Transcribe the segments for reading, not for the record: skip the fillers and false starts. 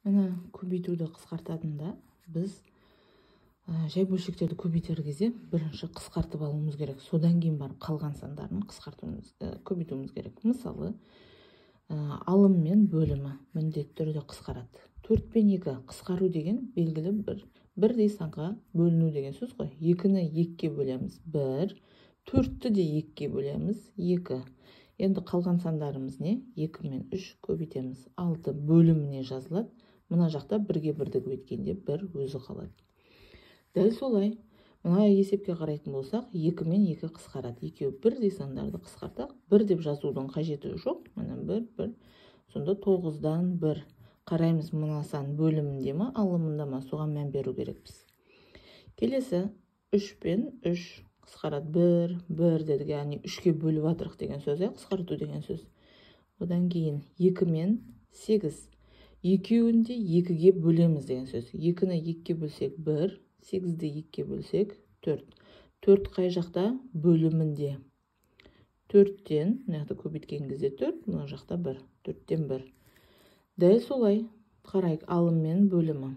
Мына көбейтуді қысқартатында біз жай бөлшектерді көбейтер кезде бірінші қысқартып алуымыз керек. Содан кейін барып қалған сандарын көбейтуіміз керек. Мысалы, алым мен бөлімі міндетті түрде қысқарады. 4 пен 2 қысқару деген белгілі бірдей санға бөліну деген сөз ғой. 2-ні 2-ге бөлеміз 1, 4-ті де 2-ге бөлеміз 2. Енді қалған сандарымыз не? 2 мен 3 көбейтеміз. 6 бөліміне жазылады. Мына жақта 1-ге 1-ді көбейткенде 1 өзі қалады. Дәл солай, мына есепке қарайтын болсақ, 2 мен 2 қысқарады. Екеуі бірдей сандарды қысқартақ, 1 деп жазудың қажеті жоқ. Мына 1. Сонда 9-дан 1. Қараймыз, мына сан бөлімінде ма, алымында ма, соған мән беру керекпіз. Келесі 3 пен 3 қысқарады. 1 дедік, яғни 3-ке бөліп атырық деген сөз, қысқарту деген сөз. Одан кейін 2 мен 8. Екеуінде 2-ге бөлеміз деген сөз. 2-ні 2-ге бөлсек 1, 8-ді 2-ге бөлсек 4. 4 қай жақта? Бөлімінде. 4-тен, мынақты көбейткен кезде 4, мына жақта 1. 4-тен 1. Дәл солай, қарайық, алым мен бөлімі.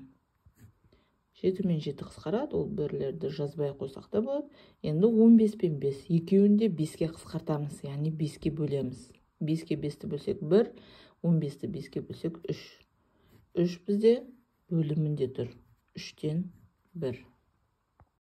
7 мен 7 қысқарады, ол бірлерді жазбай қойсақ та болады. Енді 15 пен 5. Екеуінде 5-ке қысқартамыз, яғни 5-ке бөлеміз. 5-ке 5-ті бөлсек 1, 15-ті 5-ке бөлсек 3. 3 бізде бөлімінде тұр. 3-тен 1.